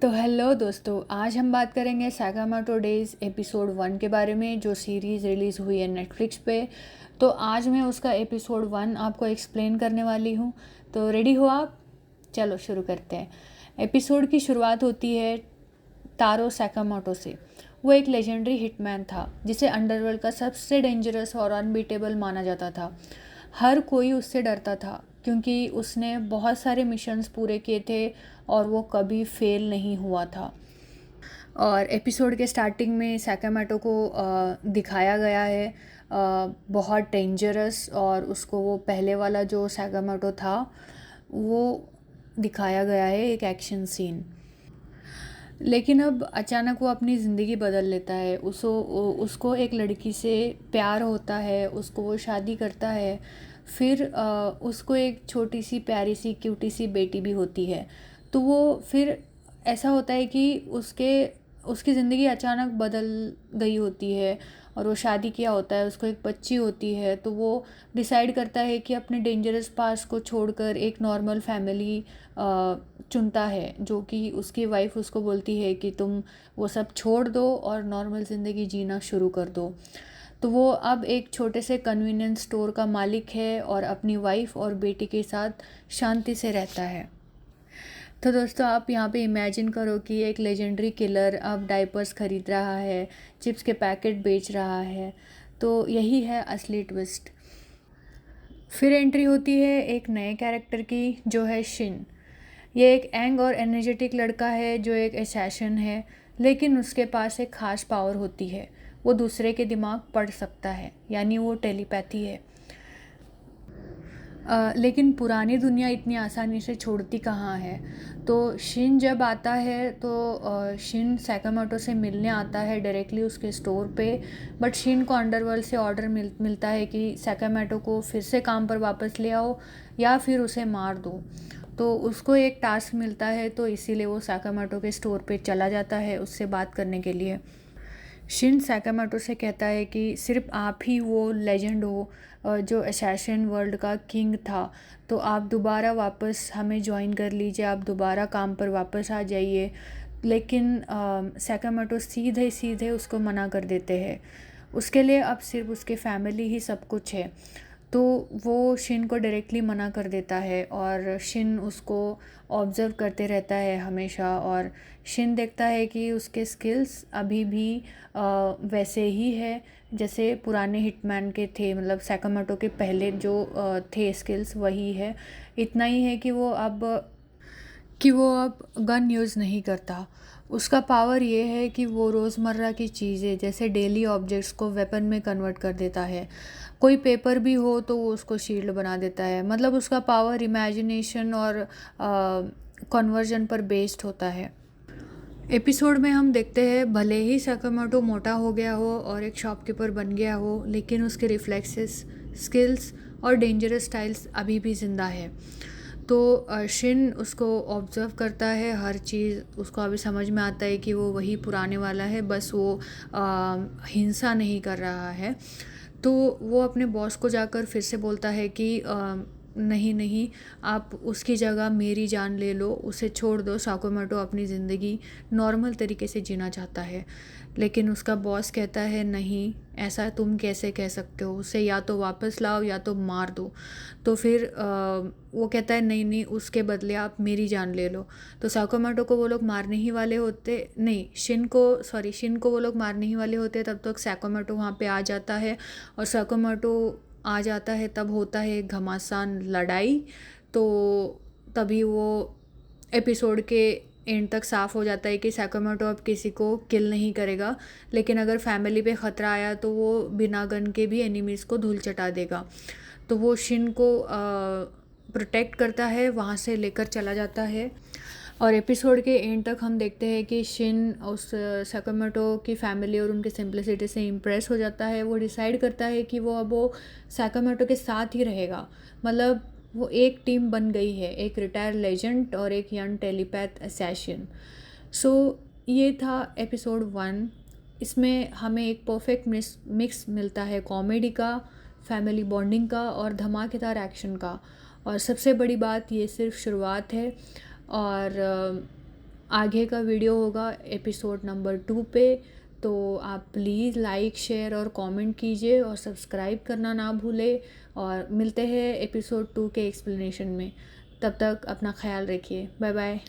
तो हेलो दोस्तों, आज हम बात करेंगे सैकामोटो डेज़ एपिसोड 1 के बारे में, जो सीरीज़ रिलीज़ हुई है नेटफ्लिक्स पे। तो आज मैं उसका एपिसोड 1 आपको एक्सप्लेन करने वाली हूँ। तो रेडी हो आप? चलो शुरू करते हैं। एपिसोड की शुरुआत होती है तारो सैकामोटो से। वो एक लेजेंडरी हिटमैन था जिसे अंडरवर्ल्ड का सबसे डेंजरस और अनबीटेबल माना जाता था। हर कोई उससे डरता था क्योंकि उसने बहुत सारे मिशंस पूरे किए थे और वो कभी फेल नहीं हुआ था। और एपिसोड के स्टार्टिंग में सैकामोटो को दिखाया गया है बहुत डेंजरस, और उसको वो पहले वाला जो सैकामोटो था वो दिखाया गया है एक एक्शन सीन। लेकिन अब अचानक वो अपनी ज़िंदगी बदल लेता है। उसको एक लड़की से प्यार होता है, उसको वो शादी करता है। फिर उसको एक छोटी सी प्यारी सी क्यूटी सी बेटी भी होती है। तो वो फिर ऐसा होता है कि उसकी ज़िंदगी अचानक बदल गई होती है और वो शादी किया होता है, उसको एक बच्ची होती है। तो वो डिसाइड करता है कि अपने डेंजरस पास्ट को छोड़कर एक नॉर्मल फैमिली चुनता है, जो कि उसकी वाइफ उसको बोलती है कि तुम वो सब छोड़ दो और नॉर्मल ज़िंदगी जीना शुरू कर दो। तो वो अब एक छोटे से कन्वीनियंस स्टोर का मालिक है और अपनी वाइफ और बेटी के साथ शांति से रहता है। तो दोस्तों, आप यहाँ पे इमेजिन करो कि एक लेजेंडरी किलर अब डायपर्स ख़रीद रहा है, चिप्स के पैकेट बेच रहा है। तो यही है असली ट्विस्ट। फिर एंट्री होती है एक नए कैरेक्टर की, जो है शिन। ये एक यंग और एनर्जेटिक लड़का है जो एक असैसिन है, लेकिन उसके पास एक ख़ास पावर होती है। वो दूसरे के दिमाग पढ़ सकता है, यानी वो टेलीपैथी है। लेकिन पुरानी दुनिया इतनी आसानी से छोड़ती कहाँ है। तो शिन जब आता है तो शिन सैकामोटो से मिलने आता है डायरेक्टली उसके स्टोर पे। बट शिन को अंडरवर्ल्ड से ऑर्डर मिलता है कि सैकामोटो को फिर से काम पर वापस ले आओ या फिर उसे मार दो। तो उसको एक टास्क मिलता है, तो इसीलिए वो सैकामोटो के स्टोर पे चला जाता है उससे बात करने के लिए। शिन सैकामोटो से कहता है कि सिर्फ आप ही वो लेजेंड हो जो असैसिन वर्ल्ड का किंग था। तो आप दोबारा वापस हमें ज्वाइन कर लीजिए, आप दोबारा काम पर वापस आ जाइए। लेकिन सैकामोटो सीधे सीधे उसको मना कर देते हैं। उसके लिए अब सिर्फ उसके फैमिली ही सब कुछ है। तो वो शिन को डायरेक्टली मना कर देता है और शिन उसको ऑब्ज़र्व करते रहता है हमेशा। और शिन देखता है कि उसके स्किल्स अभी भी वैसे ही है जैसे पुराने हिटमैन के थे, मतलब सैकामोटो के पहले जो थे स्किल्स वही है। इतना ही है कि वो अब गन यूज़ नहीं करता। उसका पावर ये है कि वो रोज़मर्रा की चीज़ें जैसे डेली ऑब्जेक्ट्स को वेपन में कन्वर्ट कर देता है। कोई पेपर भी हो तो वो उसको शील्ड बना देता है। मतलब उसका पावर इमेजिनेशन और कन्वर्जन पर बेस्ड होता है। एपिसोड में हम देखते हैं भले ही सैकामोटो मोटा हो गया हो और एक शॉपकीपर बन गया हो, लेकिन उसके रिफ्लेक्सेस, स्किल्स और डेंजरस स्टाइल्स अभी भी ज़िंदा है। तो शिन उसको ऑब्ज़र्व करता है, हर चीज़ उसको अभी समझ में आता है कि वो वही पुराने वाला है, बस वो हिंसा नहीं कर रहा है। तो वो अपने बॉस को जाकर फिर से बोलता है कि नहीं नहीं, आप उसकी जगह मेरी जान ले लो, उसे छोड़ दो। सैकामोटो अपनी ज़िंदगी नॉर्मल तरीके से जीना चाहता है। लेकिन उसका बॉस कहता है नहीं, ऐसा तुम कैसे कह सकते हो, उसे या तो वापस लाओ या तो मार दो। तो फिर वो कहता है नहीं नहीं, उसके बदले आप मेरी जान ले लो। तो सैकामोटो को वो लोग मारने ही वाले होते, नहीं शिन को वो लोग मारने ही वाले होते, तब तक सैकामोटो वहाँ पे आ जाता है। और सैकामोटो आ जाता है तब होता है एक घमासान लड़ाई। तो तभी वो एपिसोड के एंड तक साफ़ हो जाता है कि सैकामोटो अब किसी को किल नहीं करेगा, लेकिन अगर फैमिली पे ख़तरा आया तो वो बिना गन के भी एनिमीज़ को धूल चटा देगा। तो वो शिन को प्रोटेक्ट करता है, वहाँ से लेकर चला जाता है। और एपिसोड के एंड तक हम देखते हैं कि शिन उस सैकामोटो की फैमिली और उनके सिंप्लिसिटी से इम्प्रेस हो जाता है। वो डिसाइड करता है कि वो सैकामोटो के साथ ही रहेगा। मतलब वो एक टीम बन गई है, एक रिटायर लेजेंड और एक यंग टेलीपैथ असैसिन। सो ये था एपिसोड 1। इसमें हमें एक परफेक्ट मिक्स मिलता है कॉमेडी का, फैमिली बॉन्डिंग का और धमाकेदार एक्शन का। और सबसे बड़ी बात, ये सिर्फ शुरुआत है और आगे का वीडियो होगा एपिसोड नंबर 2 पे। तो आप प्लीज़ लाइक शेयर और कमेंट कीजिए और सब्सक्राइब करना ना भूलें। और मिलते हैं एपिसोड 2 के एक्सप्लेनेशन में। तब तक अपना ख्याल रखिए। Bye bye.